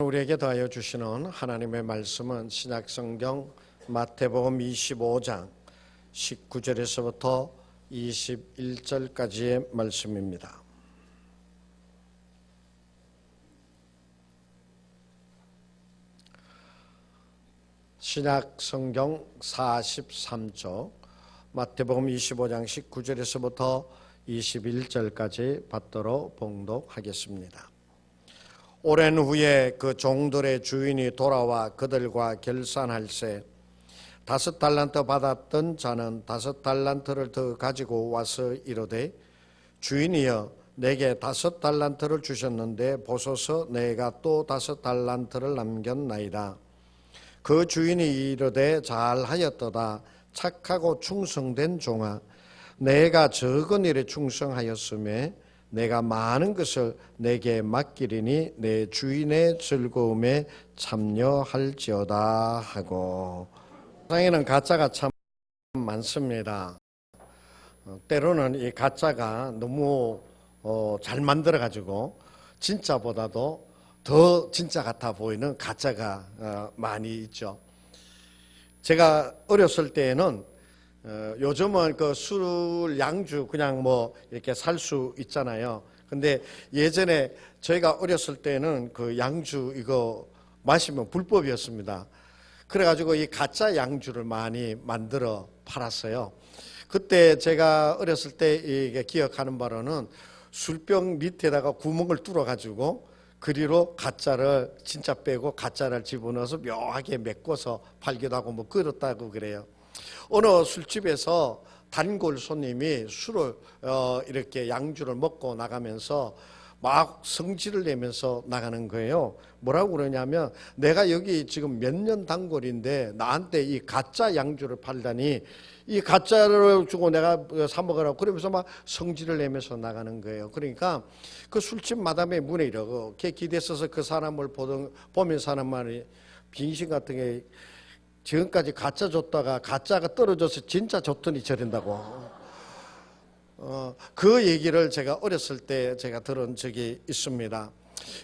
우리에게 더하여 주시는 하나님의 말씀은 신약성경 마태복음 25장 19절에서부터 21절까지의 말씀입니다. 신약성경 43쪽 마태복음 25장 19절에서부터 21절까지 받도록 봉독하겠습니다. 오랜 후에 그 종들의 주인이 돌아와 그들과 결산할세 5달란트 받았던 자는 5달란트를 더 가지고 와서 이르되 주인이여 내게 5달란트를 주셨는데 보소서 내가 또 5달란트를 남겼나이다. 그 주인이 이르되 잘하였도다 착하고 충성된 종아 내가 적은 일에 충성하였음에 내가 많은 것을 내게 맡기리니 내 주인의 즐거움에 참여할지어다 하고. 세상에는 가짜가 참 많습니다. 때로는 이 가짜가 너무 잘 만들어가지고 진짜보다도 더 진짜 같아 보이는 가짜가 많이 있죠. 제가 어렸을 때에는 요즘은 그 술, 양주 그냥 뭐 이렇게 살 수 있잖아요. 근데 예전에 저희가 어렸을 때는 그 양주 이거 마시면 불법이었습니다. 그래가지고 이 가짜 양주를 많이 만들어 팔았어요. 그때 제가 어렸을 때 이게 기억하는 바로는 술병 밑에다가 구멍을 뚫어가지고 그리로 가짜를 진짜 빼고 가짜를 집어넣어서 묘하게 메꿔서 팔기도 하고 뭐 그렇다고 그래요. 어느 술집에서 단골 손님이 술을 이렇게 양주를 먹고 나가면서 막 성질을 내면서 나가는 거예요. 뭐라고 그러냐면 내가 여기 지금 몇 년 단골인데 나한테 이 가짜 양주를 팔다니 이 가짜를 주고 내가 사 먹으라고 그러면서 막 성질을 내면서 나가는 거예요. 그러니까 그 술집 마담의 문에 이렇게 기대서서 그 사람을 보면 사람 말이 빙신 같은 게 지금까지 가짜 줬다가 가짜가 떨어져서 진짜 줬더니 저런다고. 그 얘기를 제가 어렸을 때 제가 들은 적이 있습니다.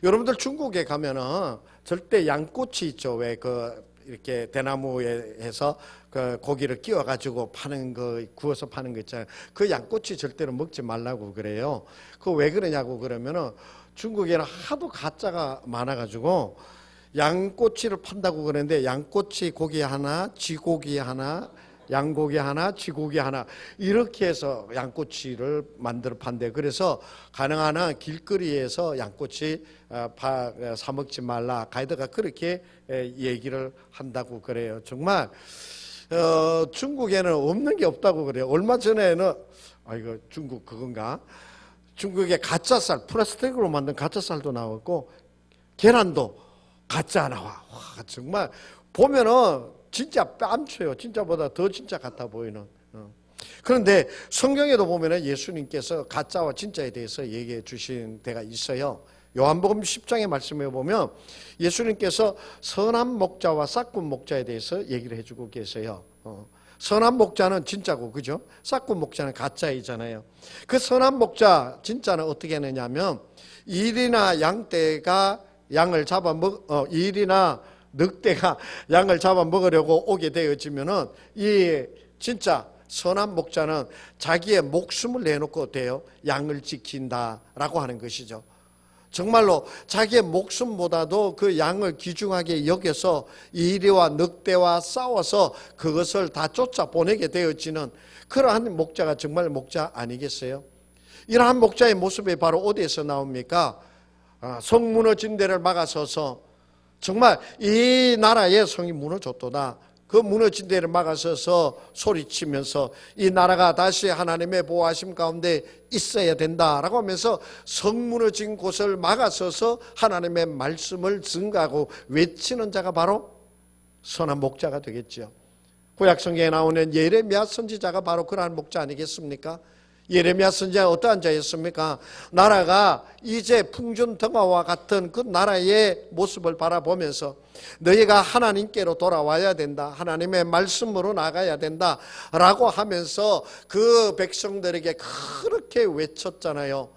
여러분들 중국에 가면은 절대 양꼬치 있죠. 왜 이렇게 대나무에 해서 그 고기를 끼워가지고 파는 거, 구워서 파는 거 있잖아요. 그 양꼬치 절대로 먹지 말라고 그래요. 그 왜 그러냐고 그러면은 중국에는 하도 가짜가 많아가지고 양꼬치를 판다고 그러는데 양꼬치 고기 하나, 쥐고기 하나, 양고기 하나, 쥐고기 하나 이렇게 해서 양꼬치를 만들어 판대. 그래서 가능한 한 길거리에서 양꼬치 사 먹지 말라. 가이드가 그렇게 얘기를 한다고 그래요. 정말 중국에는 없는 게 없다고 그래요. 얼마 전에는 이거 중국 그건가? 중국에 가짜쌀, 플라스틱으로 만든 가짜쌀도 나왔고 계란도 가짜 나와. 와, 정말 보면은 진짜 뺨쳐요. 진짜보다 더 진짜 같아 보이는. 그런데 성경에도 보면은 예수님께서 가짜와 진짜에 대해서 얘기해 주신 데가 있어요. 요한복음 10장의 말씀에 보면 예수님께서 선한 목자와 싹군 목자에 대해서 얘기를 해주고 계세요. 선한 목자는 진짜고, 그죠? 싹군 목자는 가짜이잖아요. 그 선한 목자 진짜는 어떻게 하느냐면 일이나 양떼가 양을 일이나 늑대가 양을 잡아 먹으려고 오게 되어지면은 이 진짜 선한 목자는 자기의 목숨을 내놓고 돼요. 양을 지킨다라고 하는 것이죠. 정말로 자기의 목숨보다도 그 양을 귀중하게 여겨서 이리와 늑대와 싸워서 그것을 다 쫓아보내게 되어지는 그러한 목자가 정말 목자 아니겠어요? 이러한 목자의 모습이 바로 어디에서 나옵니까? 성 무너진 데를 막아서서 정말 이 나라의 성이 무너졌도다. 그 무너진 데를 막아서서 소리치면서 이 나라가 다시 하나님의 보호하심 가운데 있어야 된다라고 하면서 성 무너진 곳을 막아서서 하나님의 말씀을 증거하고 외치는 자가 바로 선한 목자가 되겠죠. 구약성경에 나오는 예레미야 선지자가 바로 그러한 목자 아니겠습니까? 예레미야 선지자는 어떠한 자였습니까? 나라가 이제 풍전등화와 같은 그 나라의 모습을 바라보면서 너희가 하나님께로 돌아와야 된다. 하나님의 말씀으로 나가야 된다. 라고 하면서 그 백성들에게 그렇게 외쳤잖아요.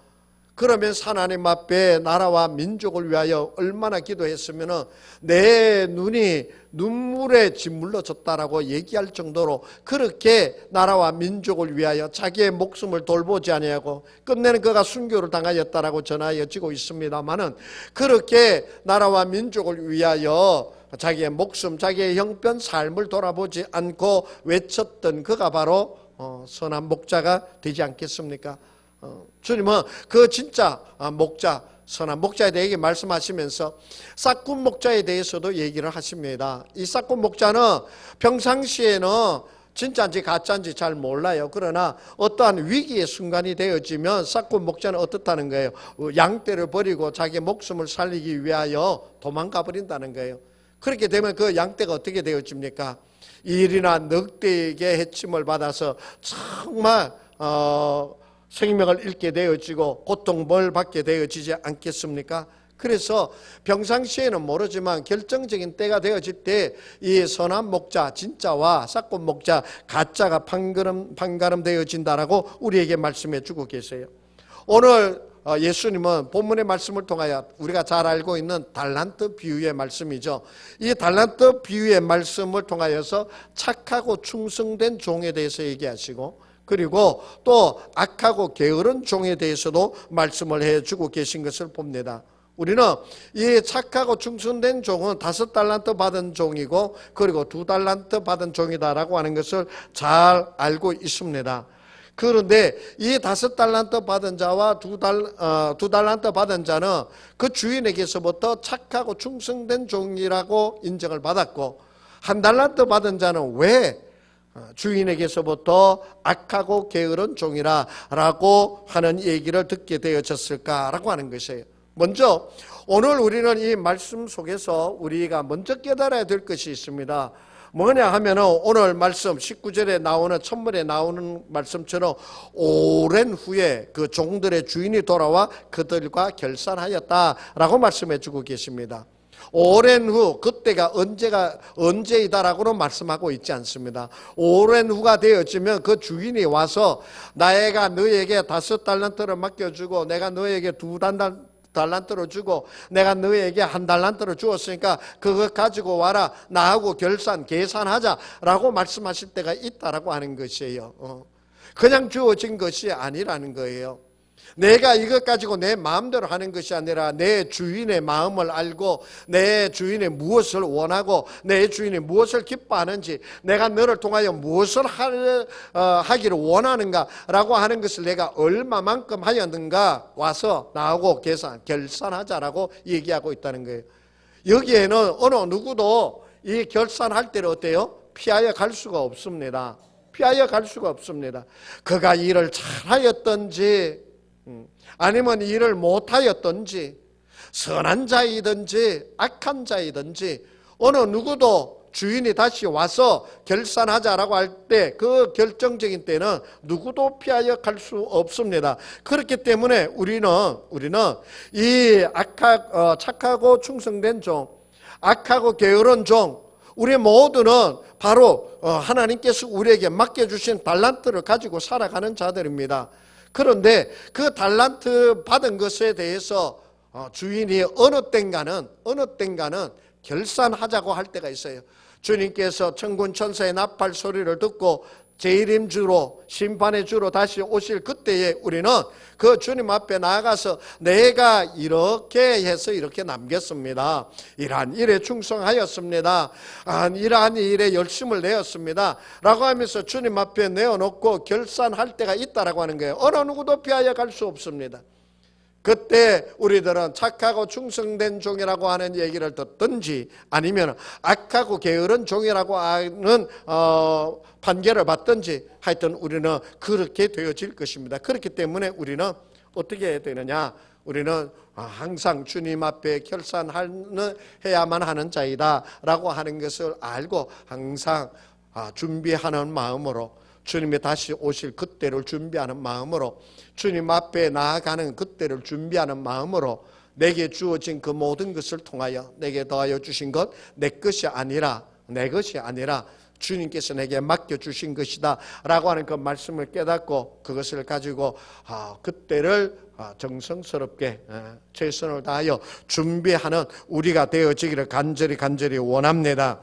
그러면 하나님 앞에 나라와 민족을 위하여 얼마나 기도했으면 내 눈이 눈물에 짓물러졌다라고 얘기할 정도로 그렇게 나라와 민족을 위하여 자기의 목숨을 돌보지 아니하고 끝내는 그가 순교를 당하였다라고 전하여지고 있습니다마는, 그렇게 나라와 민족을 위하여 자기의 목숨, 자기의 형편, 삶을 돌아보지 않고 외쳤던 그가 바로 선한 목자가 되지 않겠습니까? 주님은 그 진짜 목자, 선한 목자에 대해 말씀하시면서 싹군 목자에 대해서도 얘기를 하십니다. 이 싹군 목자는 평상시에는 진짜인지 가짜인지 잘 몰라요. 그러나 어떠한 위기의 순간이 되어지면 싹군 목자는 어떻다는 거예요? 양떼를 버리고 자기 목숨을 살리기 위하여 도망가 버린다는 거예요. 그렇게 되면 그 양떼가 어떻게 되어집니까? 일이나 늑대에게 해침을 받아서 정말 생명을 잃게 되어지고 고통을 받게 되어지지 않겠습니까? 그래서 평상시에는 모르지만 결정적인 때가 되어질 때 이 선한 목자 진짜와 싹군 목자 가짜가 판가름 되어진다라고 우리에게 말씀해 주고 계세요. 오늘 예수님은 본문의 말씀을 통하여 우리가 잘 알고 있는 달란트 비유의 말씀이죠. 이 달란트 비유의 말씀을 통하여서 착하고 충성된 종에 대해서 얘기하시고, 그리고 또 악하고 게으른 종에 대해서도 말씀을 해주고 계신 것을 봅니다. 우리는 이 착하고 충성된 종은 5달란트 받은 종이고, 그리고 2달란트 받은 종이다라고 하는 것을 잘 알고 있습니다. 그런데 이 5달란트 받은 자와 2달란트 받은 자는 그 주인에게서부터 착하고 충성된 종이라고 인정을 받았고, 1달란트 받은 자는 왜 주인에게서부터 악하고 게으른 종이라고 하는 얘기를 듣게 되어졌을까라고 하는 것이에요. 먼저 오늘 우리는 이 말씀 속에서 우리가 먼저 깨달아야 될 것이 있습니다. 뭐냐 하면은 오늘 말씀 19절에 나오는, 첫문에 나오는 말씀처럼 오랜 후에 그 종들의 주인이 돌아와 그들과 결산하였다라고 말씀해 주고 계십니다. 오랜 후, 그때가 언제이다라고는 말씀하고 있지 않습니다. 오랜 후가 되어지면 그 주인이 와서 내가 너에게 5달란트를 맡겨주고 내가 너에게 2달란트를 주고 내가 너에게 1달란트를 주었으니까 그거 가지고 와라, 나하고 계산하자라고 말씀하실 때가 있다라고 하는 것이에요. 그냥 주어진 것이 아니라는 거예요. 내가 이것 가지고 내 마음대로 하는 것이 아니라 내 주인의 마음을 알고 내 주인이 무엇을 원하고 내 주인이 무엇을 기뻐하는지, 내가 너를 통하여 무엇을 하기를 원하는가라고 하는 것을 내가 얼마만큼 하였는가 와서 나하고 결산하자라고 얘기하고 있다는 거예요. 여기에는 어느 누구도 이 결산할 때를 어때요? 피하여 갈 수가 없습니다. 피하여 갈 수가 없습니다. 그가 일을 잘하였던지 아니면 일을 못하였던지, 선한 자이든지 악한 자이든지 어느 누구도 주인이 다시 와서 결산하자라고 할 때 그 결정적인 때는 누구도 피하여 갈 수 없습니다. 그렇기 때문에 우리는 이 착하고 충성된 종, 악하고 게으른 종, 우리 모두는 바로 하나님께서 우리에게 맡겨주신 달란트를 가지고 살아가는 자들입니다. 그런데 그 달란트 받은 것에 대해서 주인이 어느 땐가는 결산하자고 할 때가 있어요. 주님께서 천군 천사의 나팔 소리를 듣고 재림 주로, 심판의 주로 다시 오실 그때에 우리는 그 주님 앞에 나아가서 내가 이렇게 해서 이렇게 남겼습니다, 이러한 일에 충성하였습니다, 이러한 일에 열심을 내었습니다 라고 하면서 주님 앞에 내어놓고 결산할 때가 있다라고 하는 거예요. 어느 누구도 피하여 갈 수 없습니다. 그때 우리들은 착하고 충성된 종이라고 하는 얘기를 듣든지 아니면 악하고 게으른 종이라고 하는 판결을 받든지 하여튼 우리는 그렇게 되어질 것입니다. 그렇기 때문에 우리는 어떻게 해야 되느냐? 우리는 항상 주님 앞에 결산해야만 하는 자이다 라고 하는 것을 알고 항상 준비하는 마음으로, 주님이 다시 오실 그때를 준비하는 마음으로, 주님 앞에 나아가는 그때를 준비하는 마음으로 내게 주어진 그 모든 것을 통하여 내게 더하여 주신 것 내 것이 아니라 주님께서 내게 맡겨주신 것이다 라고 하는 그 말씀을 깨닫고 그것을 가지고 그때를 정성스럽게 최선을 다하여 준비하는 우리가 되어지기를 간절히 원합니다.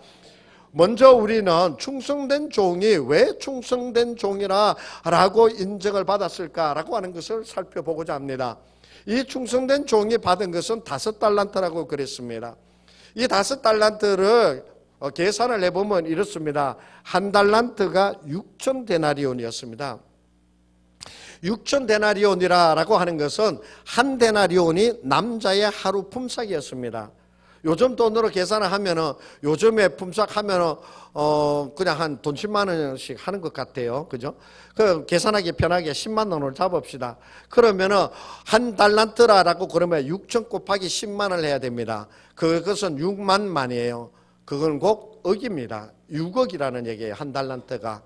먼저 우리는 충성된 종이 왜 충성된 종이라고 인정을 받았을까라고 하는 것을 살펴보고자 합니다. 이 충성된 종이 받은 것은 5달란트라고 그랬습니다. 이 5달란트를 계산을 해보면 이렇습니다. 한 달란트가 6,000데나리온이었습니다. 6,000데나리온이라고 하는 것은 한 데나리온이 남자의 하루 품삯이었습니다. 요즘 돈으로 계산을 하면은 요즘에 품삯하면은 그냥 한 돈 10만 원씩 하는 것 같아요. 그죠? 그 계산하기 편하게 10만 원을 잡읍시다. 그러면은 한 달란트라고 그러면 6천 곱하기 10만 원을 해야 됩니다. 그것은 6만 만이에요. 그건 곧 억입니다. 6억이라는 얘기예요. 한 달란트가.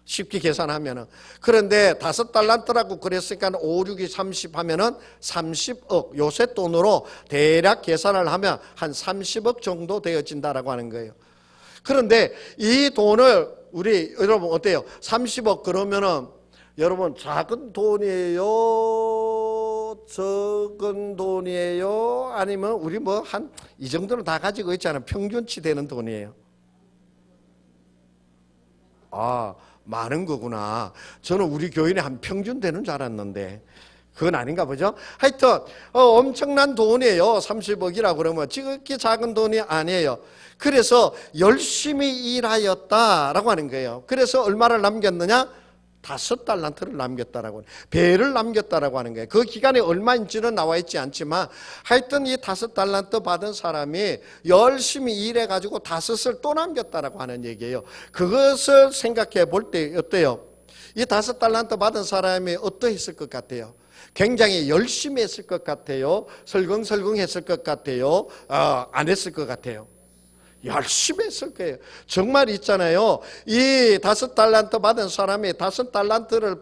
쉽게 계산하면은. 그런데 5달란트라고 그랬으니까 5, 6이 30 하면은 30억. 요새 돈으로 대략 계산을 하면 한 30억 정도 되어진다라고 하는 거예요. 그런데 이 돈을 우리 여러분 어때요? 30억 그러면은 여러분 작은 돈이에요? 적은 돈이에요? 아니면 우리 뭐 한 이 정도는 다 가지고 있잖아요. 평균치 되는 돈이에요. 많은 거구나. 저는 우리 교인이 한 평균 되는 줄 알았는데 그건 아닌가 보죠. 하여튼 엄청난 돈이에요. 30억이라고 그러면 지극히 작은 돈이 아니에요. 그래서 열심히 일하였다라고 하는 거예요. 그래서 얼마를 남겼느냐? 5달란트를 남겼다라고, 배를 남겼다라고 하는 거예요. 그 기간이 얼마인지는 나와 있지 않지만 하여튼 이 5달란트 받은 사람이 열심히 일해가지고 5을 또 남겼다라고 하는 얘기예요. 그것을 생각해 볼 때 어때요? 이 5달란트 받은 사람이 어떠했을 것 같아요? 굉장히 열심히 했을 것 같아요? 설렁설렁 했을 것 같아요? 안 했을 것 같아요? 열심히 했을 거예요. 정말 있잖아요. 이 5달란트 받은 사람이 5달란트를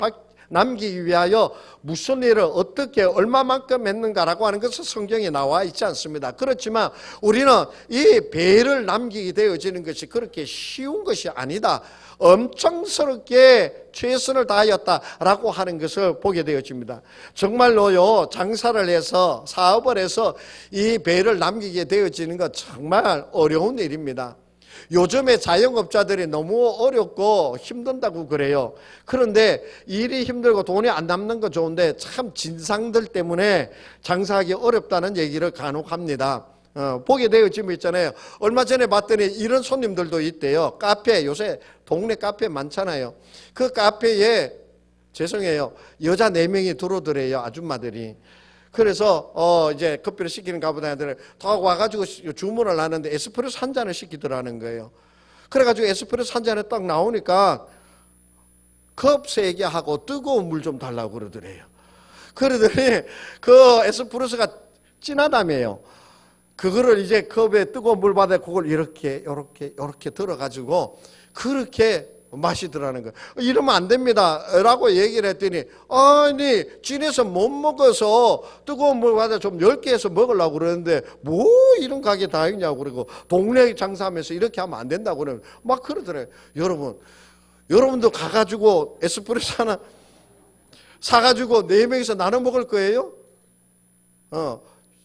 남기기 위하여 무슨 일을 어떻게 얼마만큼 했는가라고 하는 것은 성경에 나와 있지 않습니다. 그렇지만 우리는 이 배를 남기게 되어지는 것이 그렇게 쉬운 것이 아니다. 엄청스럽게 최선을 다하였다라고 하는 것을 보게 되어집니다. 정말로요, 장사를 해서 사업을 해서 이 배를 남기게 되어지는 것 정말 어려운 일입니다. 요즘에 자영업자들이 너무 어렵고 힘든다고 그래요. 그런데 일이 힘들고 돈이 안 남는 건 좋은데 참 진상들 때문에 장사하기 어렵다는 얘기를 간혹 합니다. 보게 되어지면 있잖아요. 얼마 전에 봤더니 이런 손님들도 있대요. 카페, 요새 동네 카페 많잖아요. 그 카페에 죄송해요, 여자 4명이 들어오더래요. 아줌마들이. 그래서 이제 커피를 시키는 가보다들 다 와가지고 주문을 하는데 에스프레소 한 잔을 시키더라는 거예요. 그래가지고 에스프레소 한 잔에 딱 나오니까 컵 3개 하고 뜨거운 물 좀 달라고 그러더래요. 그러더니 그 에스프레소가 진하다며요. 그거를 이제 컵에 뜨거운 물 받아 그걸 이렇게 들어가지고 그렇게 마시더라는 거예요. 이러면 안 됩니다 라고 얘기를 했더니 아니 진해서 못 먹어서 뜨거운 물 받아 좀 10개 해서 먹으려고 그러는데 뭐 이런 가게 다 있냐고 그러고 동네 장사하면서 이렇게 하면 안 된다고 그러면 막 그러더래요. 여러분도 가가지고 에스프레소 하나 사가지고 4명이서 나눠 먹을 거예요?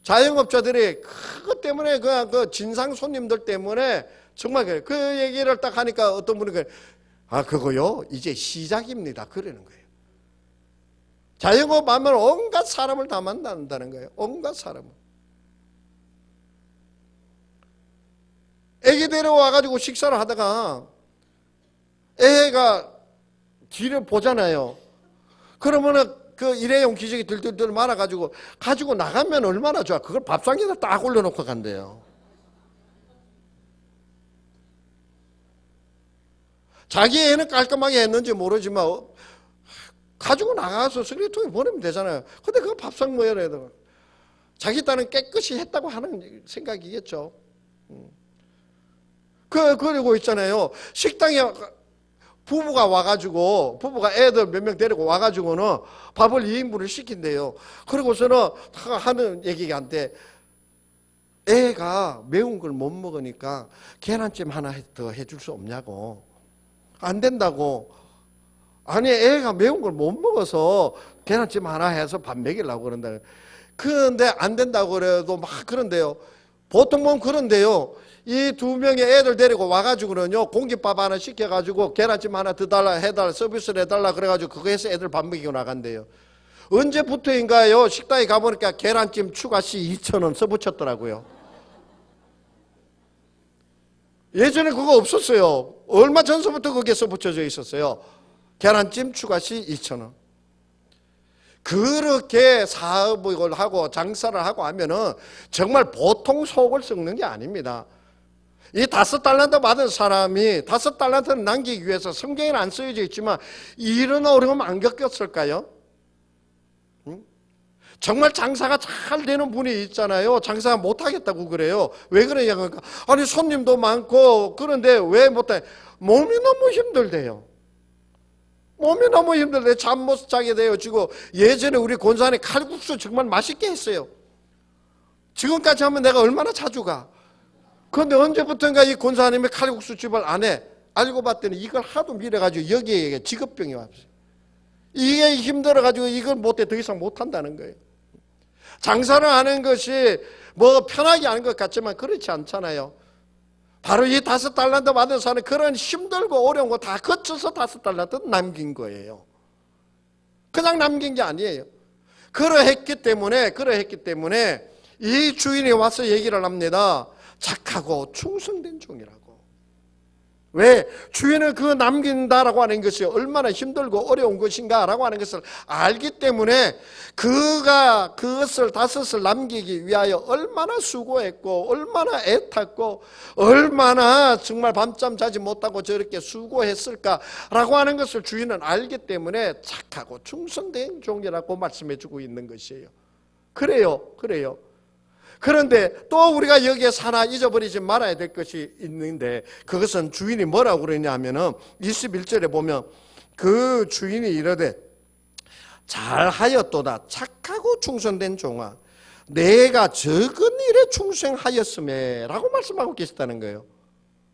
자영업자들이 그것 때문에 그 진상 손님들 때문에 정말 그래요. 그 얘기를 딱 하니까 어떤 분이 그래요. 그거요 이제 시작입니다 그러는 거예요. 자영업 하면 온갖 사람을 다 만난다는 거예요. 온갖 사람을. 애기 데려와가지고 식사를 하다가 애가 뒤를 보잖아요. 그러면은 그 일회용 기저귀 들들들 말아가지고 가지고 나가면 얼마나 좋아. 그걸 밥상에다 딱 올려놓고 간대요. 자기 애는 깔끔하게 했는지 모르지만 가지고 나가서 쓰레기통에 버리면 되잖아요. 근데 그거 밥상 모여야 되나. 자기 딴은 깨끗이 했다고 하는 생각이겠죠. 그리고 있잖아요. 식당에 부부가 와가지고 부부가 애들 몇 명 데리고 와가지고는 밥을 2인분을 시킨대요. 그리고서는 다 하는 얘기가 한데 애가 매운 걸 못 먹으니까 계란찜 하나 더 해줄 수 없냐고. 안 된다고. 아니, 애가 매운 걸 못 먹어서 계란찜 하나 해서 밥 먹이려고 그런다. 그런데 안 된다고 그래도 막 그런데요. 보통 보면 그런데요. 이 두 명의 애들 데리고 와가지고는요, 공깃밥 하나 시켜가지고 계란찜 하나 더 달라 해달라, 서비스를 해달라 그래가지고 그거 해서 애들 밥 먹이고 나간대요. 언제부터인가요? 식당에 가보니까 계란찜 추가시 2,000원 써붙였더라고요. 예전에 그거 없었어요. 얼마 전서부터 그게 써붙여져 있었어요. 계란찜 추가시 2,000원. 그렇게 사업을 하고 장사를 하고 하면은 정말 보통 속을 썩는 게 아닙니다. 이 5달란트 받은 사람이 5달란트를 남기기 위해서 성경에는 안 쓰여져 있지만 이런 어려움 안 겪었을까요? 정말 장사가 잘 되는 분이 있잖아요. 장사 못하겠다고 그래요. 왜 그러냐 그러니까 아니 손님도 많고 그런데 왜 못해? 몸이 너무 힘들대요. 몸이 너무 힘들대. 잠 못 자게 되어지고 예전에 우리 권사님 칼국수 정말 맛있게 했어요. 지금까지 하면 내가 얼마나 자주 가. 그런데 언제부턴가 이 권사님이 칼국수 집을 안 해. 알고 봤더니 이걸 하도 미래가지고 여기에 직업병이 왔어요. 이게 힘들어가지고 이걸 못해. 더 이상 못한다는 거예요. 장사를 하는 것이 뭐 편하게 하는 것 같지만 그렇지 않잖아요. 바로 이 5달란트 받은 사람은 그런 힘들고 어려운 거 다 거쳐서 5달란트 남긴 거예요. 그냥 남긴 게 아니에요. 그러했기 때문에 이 주인이 와서 얘기를 합니다. 착하고 충성된 종이라고. 왜? 주인은 그 남긴다라고 하는 것이 얼마나 힘들고 어려운 것인가라고 하는 것을 알기 때문에 그가 그것을 5을 남기기 위하여 얼마나 수고했고 얼마나 애탔고 얼마나 정말 밤잠 자지 못하고 저렇게 수고했을까라고 하는 것을 주인은 알기 때문에 착하고 충성된 종이라고 말씀해 주고 있는 것이에요. 그래요. 그런데 또 우리가 여기에서 하나 잊어버리지 말아야 될 것이 있는데 그것은 주인이 뭐라고 그러냐 하면은 21절에 보면 그 주인이 이르되 잘하였도다 착하고 충성된 종아 내가 적은 일에 충성하였음에 라고 말씀하고 계시다는 거예요.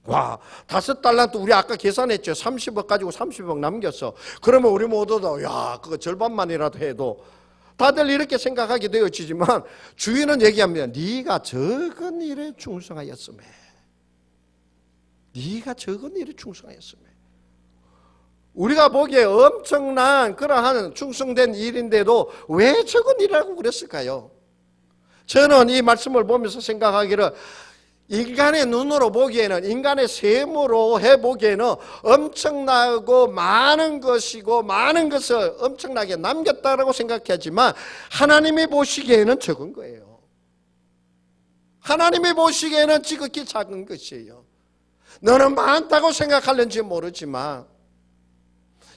와, 5달란트 우리 아까 계산했죠. 30억 가지고 30억 남겼어. 그러면 우리 모두도 야 그거 절반만이라도 해도 다들 이렇게 생각하게 되어지지만 주인은 얘기합니다. 네가 적은 일에 충성하였음에. 네가 적은 일에 충성하였음에. 우리가 보기에 엄청난 그러한 충성된 일인데도 왜 적은 일이라고 그랬을까요? 저는 이 말씀을 보면서 생각하기를 인간의 눈으로 보기에는 인간의 셈으로 해보기에는 엄청나고 많은 것이고 많은 것을 엄청나게 남겼다라고 생각하지만 하나님이 보시기에는 적은 거예요. 하나님이 보시기에는 지극히 작은 것이에요. 너는 많다고 생각할는지 모르지만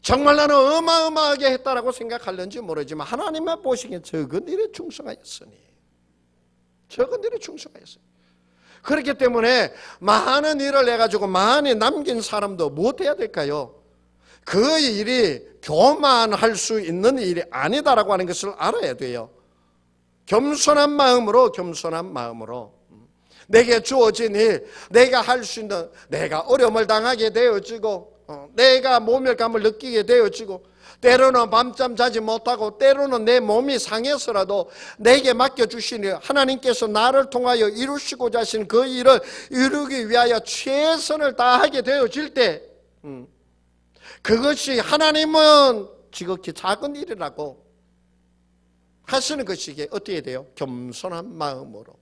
정말 나는 어마어마하게 했다라고 생각할는지 모르지만 하나님만 보시기엔 적은 일에 충성하였으니 적은 일에 충성하였으니 그렇기 때문에 많은 일을 해가지고 많이 남긴 사람도 무엇해야 될까요? 그 일이 교만할 수 있는 일이 아니다라고 하는 것을 알아야 돼요. 겸손한 마음으로 내게 주어진 일, 내가 할 수 있는, 내가 어려움을 당하게 되어지고 내가 모멸감을 느끼게 되어지고 때로는 밤잠 자지 못하고 때로는 내 몸이 상해서라도 내게 맡겨주시니 하나님께서 나를 통하여 이루시고자 하신 그 일을 이루기 위하여 최선을 다하게 되어질 때 그것이 하나님은 지극히 작은 일이라고 하시는 것이기에 어떻게 돼요? 겸손한 마음으로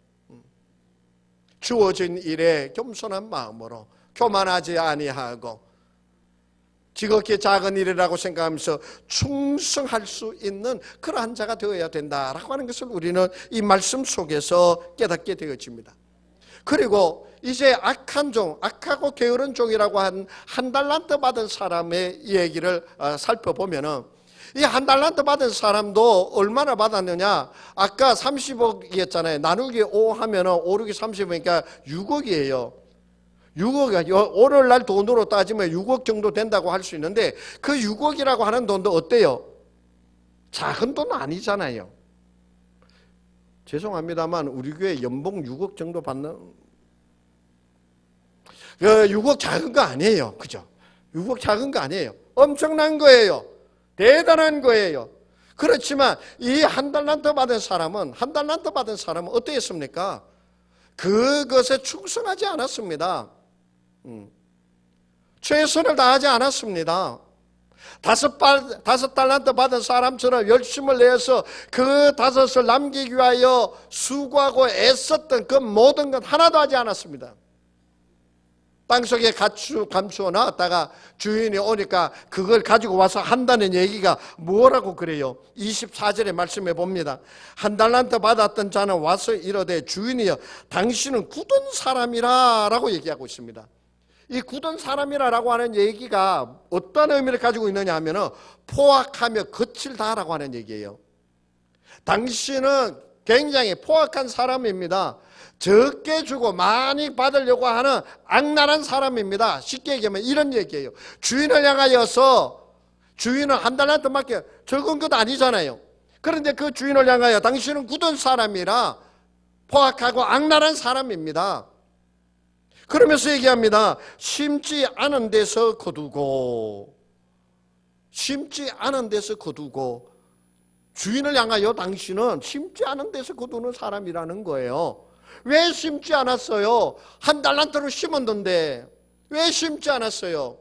주어진 일에 겸손한 마음으로 교만하지 아니하고 지극히 작은 일이라고 생각하면서 충성할 수 있는 그러한 자가 되어야 된다라고 하는 것을 우리는 이 말씀 속에서 깨닫게 되어집니다. 그리고 이제 악한 종, 악하고 게으른 종이라고 한 달란트 받은 사람의 얘기를 살펴보면은 이 1달란트 받은 사람도 얼마나 받았느냐? 아까 30억이었잖아요. 나누기 5 하면은 5, 6이 30이니까 6억이에요. 6억, 오늘날 돈으로 따지면 6억 정도 된다고 할 수 있는데 그 6억이라고 하는 돈도 어때요? 작은 돈 아니잖아요. 죄송합니다만 우리 교회 연봉 6억 정도 받는 6억 작은 거 아니에요. 그죠? 6억 작은 거 아니에요. 엄청난 거예요. 대단한 거예요. 그렇지만 이 한 달란트 받은 사람은 어떠했습니까? 그것에 충성하지 않았습니다. 최선을 다하지 않았습니다. 5달란트 받은 사람처럼 열심을 내서 그 5을 남기기 위하여 수고하고 애썼던 그 모든 것 하나도 하지 않았습니다. 땅속에 감추어 놨다가 주인이 오니까 그걸 가지고 와서 한다는 얘기가 뭐라고 그래요? 24절의 말씀에 봅니다. 한 달란트 받았던 자는 와서 이르되 주인이여 당신은 굳은 사람이라 라고 얘기하고 있습니다. 이 굳은 사람이라고 하는 얘기가 어떤 의미를 가지고 있느냐 하면 포악하며 거칠다라고 하는 얘기예요. 당신은 굉장히 포악한 사람입니다. 적게 주고 많이 받으려고 하는 악랄한 사람입니다. 쉽게 얘기하면 이런 얘기예요. 주인을 향하여서 주인은 한 달란트밖에 적은 것도 아니잖아요. 그런데 그 주인을 향하여 당신은 굳은 사람이라 포악하고 악랄한 사람입니다. 그러면서 얘기합니다. 심지 않은 데서 거두고 주인을 향하여 당신은 심지 않은 데서 거두는 사람이라는 거예요. 왜 심지 않았어요? 한 달란트로 심었는데 왜 심지 않았어요?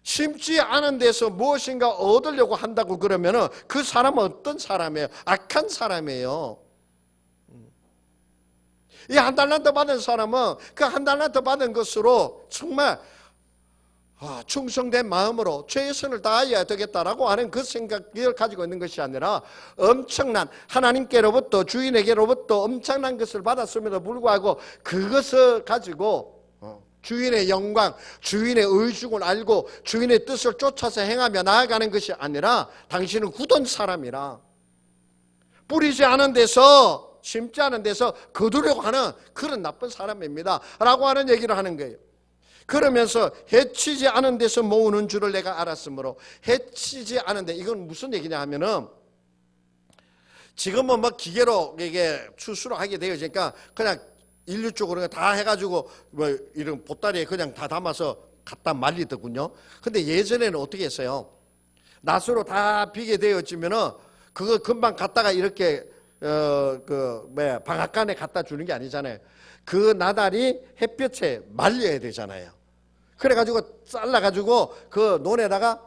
심지 않은 데서 무엇인가 얻으려고 한다고 그러면 그 사람은 어떤 사람이에요? 악한 사람이에요. 이 한 달란트 받은 사람은 그 한 달란트 받은 것으로 정말 충성된 마음으로 최선을 다해야 되겠다라고 하는 그 생각을 가지고 있는 것이 아니라 엄청난 하나님께로부터 주인에게로부터 엄청난 것을 받았음에도 불구하고 그것을 가지고 주인의 영광, 주인의 의중을 알고 주인의 뜻을 쫓아서 행하며 나아가는 것이 아니라 당신은 굳은 사람이라 뿌리지 않은 데서 심지 않은 데서 거두려고 하는 그런 나쁜 사람입니다 라고 하는 얘기를 하는 거예요. 그러면서 해치지 않은 데서 모으는 줄을 내가 알았으므로 해치지 않은 데 이건 무슨 얘기냐 하면은 지금은 뭐 기계로 이게 추수를 하게 되어지니까 그냥 인류 쪽으로 다 해가지고 뭐 이런 보따리에 그냥 다 담아서 갖다 말리더군요. 근데 예전에는 어떻게 했어요? 낫으로 다 비게 되어지면은 그거 금방 갖다가 이렇게 방앗간에 갖다 주는 게 아니잖아요. 그 나달이 햇볕에 말려야 되잖아요. 그래가지고 잘라가지고 그 논에다가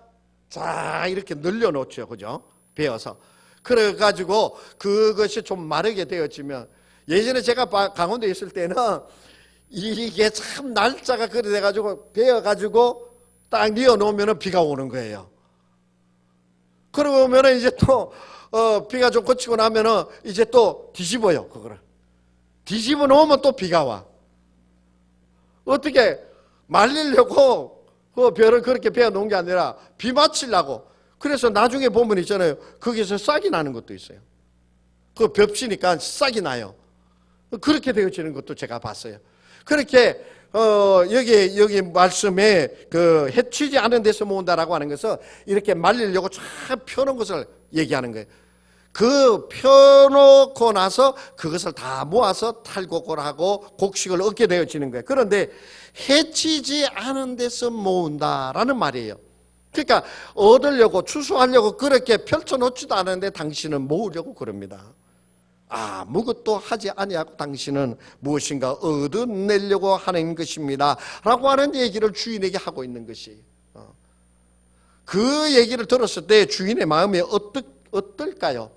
쫙 이렇게 늘려놓죠. 그죠? 베어서. 그래가지고 그것이 좀 마르게 되어지면 예전에 제가 강원도에 있을 때는 이게 참 날짜가 그래 돼가지고 베어가지고 딱 뉘어놓으면 비가 오는 거예요. 그러면 이제 또 비가 좀 그치고 나면은 이제 또 뒤집어요. 그거를. 뒤집어 놓으면 또 비가 와. 어떻게 말리려고 그 벼를 그렇게 베어 놓은 게 아니라 비 맞추려고. 그래서 나중에 보면 있잖아요. 거기서 싹이 나는 것도 있어요. 그 벽치니까 싹이 나요. 그렇게 되어지는 것도 제가 봤어요. 그렇게 여기 말씀에 그 해치지 않은 데서 모은다라고 하는 것은 이렇게 말리려고 쫙 펴놓은 것을 얘기하는 거예요. 그 펴놓고 나서 그것을 다 모아서 탈곡을 하고 곡식을 얻게 되어지는 거예요. 그런데 해치지 않은 데서 모은다라는 말이에요. 그러니까 얻으려고 추수하려고 그렇게 펼쳐놓지도 않은데 당신은 모으려고 그럽니다. 아무것도 하지 아니하고 당신은 무엇인가 얻어내려고 하는 것입니다 라고 하는 얘기를 주인에게 하고 있는 것이 그 얘기를 들었을 때 주인의 마음이 어떨까요?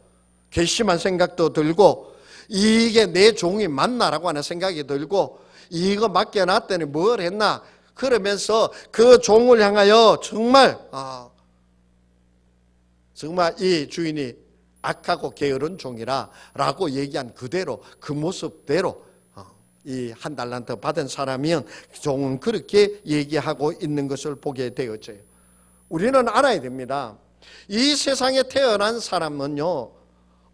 괘씸한 생각도 들고 이게 내 종이 맞나라고 하는 생각이 들고 이거 맡겨놨더니 뭘 했나 그러면서 그 종을 향하여 정말 이 주인이 악하고 게으른 종이라 라고 얘기한 그대로 그 모습대로 이 한 달란트 받은 사람이면 종은 그렇게 얘기하고 있는 것을 보게 되었죠. 우리는 알아야 됩니다. 이 세상에 태어난 사람은요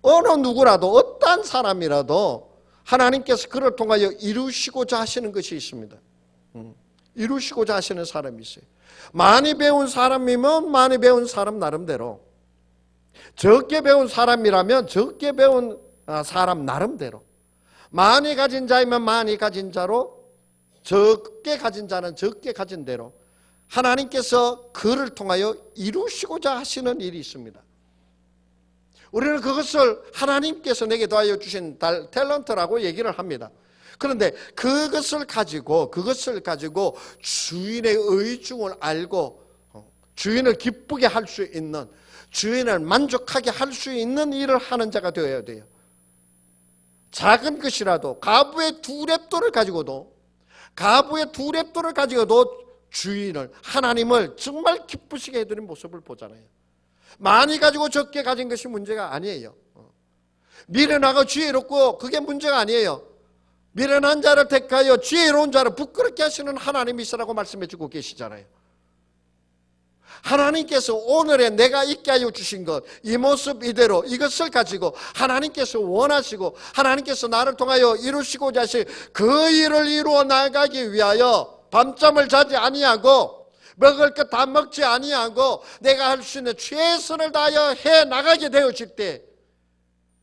어느 누구라도 어떠한 사람이라도 하나님께서 그를 통하여 이루시고자 하시는 것이 있습니다. 이루시고자 하시는 사람이 있어요. 많이 배운 사람이면 많이 배운 사람 나름대로, 적게 배운 사람이라면 적게 배운 사람 나름대로, 많이 가진 자이면 많이 가진 자로, 적게 가진 자는 적게 가진 대로 하나님께서 그를 통하여 이루시고자 하시는 일이 있습니다. 우리는 그것을 하나님께서 내게 더하여 주신 탤런트라고 얘기를 합니다. 그런데 그것을 가지고 주인의 의중을 알고 주인을 기쁘게 할 수 있는, 주인을 만족하게 할 수 있는 일을 하는 자가 되어야 돼요. 작은 것이라도 가부의 2렙도를 가지고도 주인을, 하나님을 정말 기쁘시게 해드리는 모습을 보잖아요. 많이 가지고 적게 가진 것이 문제가 아니에요. 미련하고 지혜롭고 그게 문제가 아니에요. 미련한 자를 택하여 지혜로운 자를 부끄럽게 하시는 하나님이시라고 말씀해 주고 계시잖아요. 하나님께서 오늘의 내가 있게 하여 주신 것, 이 모습 이대로 이것을 가지고 하나님께서 원하시고 하나님께서 나를 통하여 이루시고자 하실 그 일을 이루어 나가기 위하여 밤잠을 자지 아니하고 먹을 것 다 먹지 아니하고 내가 할 수 있는 최선을 다하여 해 나가게 되어질 때,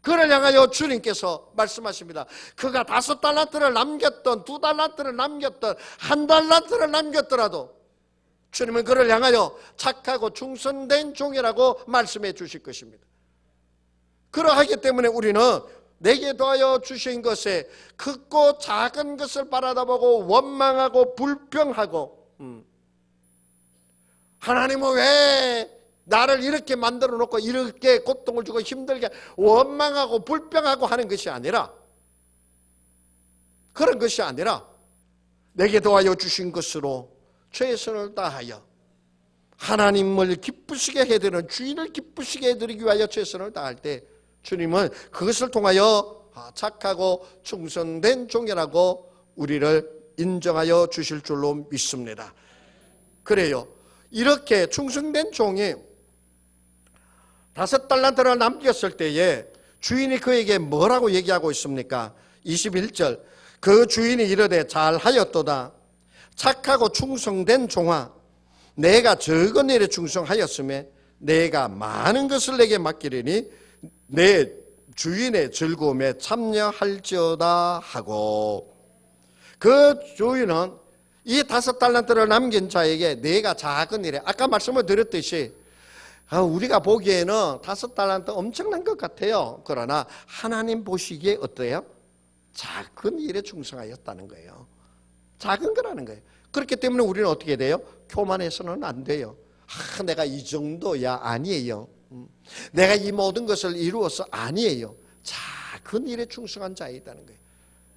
그를 향하여 주님께서 말씀하십니다. 그가 5달란트를 남겼던, 2달란트를 남겼던, 1달란트를 남겼더라도 주님은 그를 향하여 착하고 충성된 종이라고 말씀해 주실 것입니다. 그러하기 때문에 우리는 내게 더하여 주신 것에 크고 작은 것을 바라다보고 원망하고 불평하고, 하나님은 왜 나를 이렇게 만들어 놓고 이렇게 고통을 주고 힘들게 원망하고 불평하고 하는 것이 아니라, 그런 것이 아니라 내게 더하여 주신 것으로 최선을 다하여 하나님을 기쁘시게 해드리는, 주인을 기쁘시게 해드리기 위하여 최선을 다할 때 주님은 그것을 통하여 착하고 충성된 종이라고 우리를 인정하여 주실 줄로 믿습니다. 그래요. 이렇게 충성된 종이 5달란트를 남겼을 때에 주인이 그에게 뭐라고 얘기하고 있습니까? 21절, 그 주인이 이르되 잘하였도다. 착하고 충성된 종아, 내가 적은 일에 충성하였으며 내가 많은 것을 내게 맡기리니 내 주인의 즐거움에 참여할지어다 하고, 그 주인은 이 5달란트를 남긴 자에게 내가 작은 일에, 아까 말씀을 드렸듯이 우리가 보기에는 5달란트 엄청난 것 같아요. 그러나 하나님 보시기에 어때요? 작은 일에 충성하였다는 거예요. 작은 거라는 거예요. 그렇기 때문에 우리는 어떻게 돼요? 교만해서는 안 돼요. 내가 이 정도야, 아니에요. 내가 이 모든 것을 이루어서, 아니에요. 작은 일에 충성한 자이다는 거예요.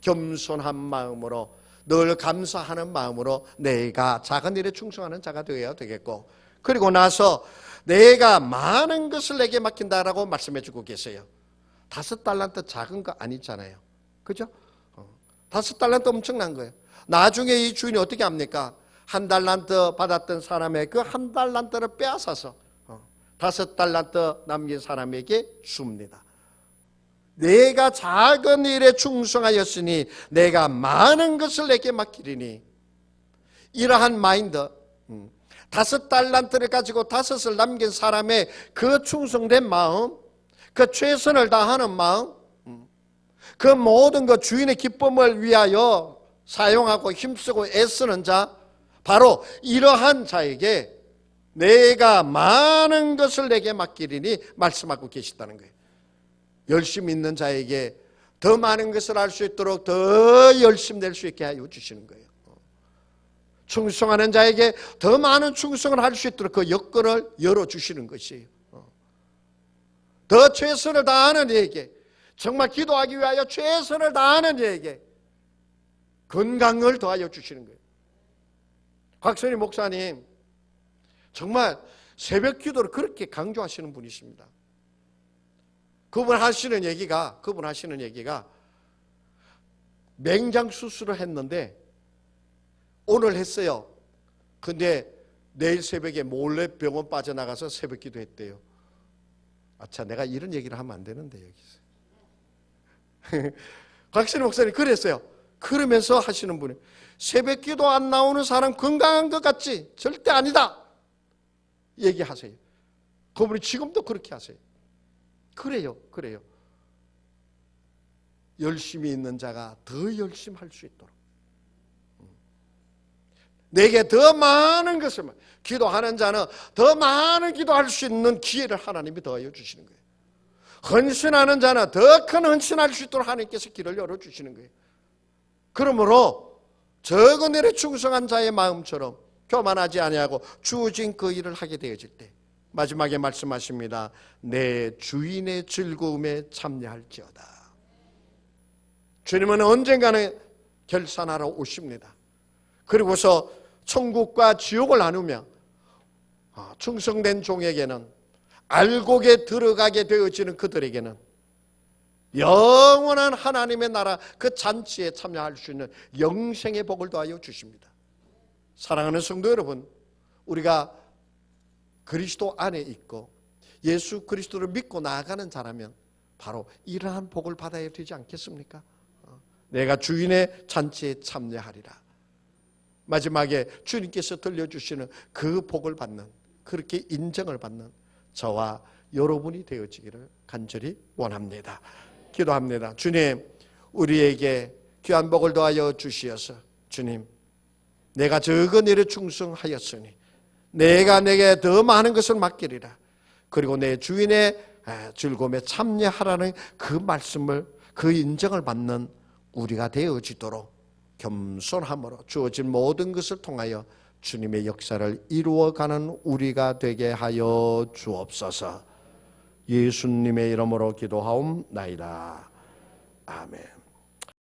겸손한 마음으로, 늘 감사하는 마음으로 내가 작은 일에 충성하는 자가 되어야 되겠고, 그리고 나서 내가 많은 것을 내게 맡긴다라고 말씀해 주고 계세요. 5달란트 작은 거 아니잖아요. 그죠? 5달란트 엄청난 거예요. 나중에 이 주인이 어떻게 합니까? 1달란트 받았던 사람의 그 1달란트를 빼앗아서 5달란트 남긴 사람에게 줍니다. 내가 작은 일에 충성하였으니 내가 많은 것을 내게 맡기리니, 이러한 마인드, 5달란트를 가지고 5을 남긴 사람의 그 충성된 마음, 그 최선을 다하는 마음, 그 모든 것 주인의 기쁨을 위하여 사용하고 힘쓰고 애쓰는 자, 바로 이러한 자에게 내가 많은 것을 내게 맡기리니 말씀하고 계시다는 거예요. 열심히 있는 자에게 더 많은 것을 할 수 있도록 더 열심히 낼 수 있게 하여 주시는 거예요. 충성하는 자에게 더 많은 충성을 할 수 있도록 그 여건을 열어주시는 것이에요. 더 최선을 다하는 이에게, 정말 기도하기 위하여 최선을 다하는 이에게 건강을 더하여 주시는 거예요. 곽선희 목사님 정말 새벽 기도를 그렇게 강조하시는 분이십니다. 그분 하시는 얘기가 맹장 수술을 했는데 오늘 했어요. 근데 내일 새벽에 몰래 병원 빠져나가서 새벽 기도 했대요. 아차, 내가 이런 얘기를 하면 안 되는데 여기서. 곽선희 목사님 그랬어요. 그러면서 하시는 분이, 새벽 기도 안 나오는 사람 건강한 것 같지? 절대 아니다 얘기하세요. 그분이 지금도 그렇게 하세요. 그래요. 열심히 있는 자가 더 열심히 할 수 있도록, 내게 더 많은 것을, 기도하는 자는 더 많은 기도할 수 있는 기회를 하나님이 더하여 주시는 거예요. 헌신하는 자는 더 큰 헌신할 수 있도록 하나님께서 길을 열어주시는 거예요. 그러므로 적은 일에 충성한 자의 마음처럼 교만하지 아니하고 주어진 그 일을 하게 되어질 때 마지막에 말씀하십니다. 내 주인의 즐거움에 참여할지어다. 주님은 언젠가는 결산하러 오십니다. 그리고서 천국과 지옥을 나누며 충성된 종에게는, 알곡에 들어가게 되어지는 그들에게는 영원한 하나님의 나라 그 잔치에 참여할 수 있는 영생의 복을 더하여 주십니다. 사랑하는 성도 여러분, 우리가 그리스도 안에 있고 예수 그리스도를 믿고 나아가는 자라면 바로 이러한 복을 받아야 되지 않겠습니까? 내가 주인의 잔치에 참여하리라. 마지막에 주님께서 들려주시는 그 복을 받는, 그렇게 인정을 받는 저와 여러분이 되어지기를 간절히 원합니다. 기도합니다. 주님, 우리에게 귀한 복을 더하여 주시어서, 주님, 내가 적은 일에 충성하였으니 내가 내게 더 많은 것을 맡기리라. 그리고 내 주인의 즐거움에 참여하라는 그 말씀을, 그 인정을 받는 우리가 되어지도록 겸손함으로 주어진 모든 것을 통하여 주님의 역사를 이루어가는 우리가 되게 하여 주옵소서. 예수님의 이름으로 기도하옵나이다. 아멘.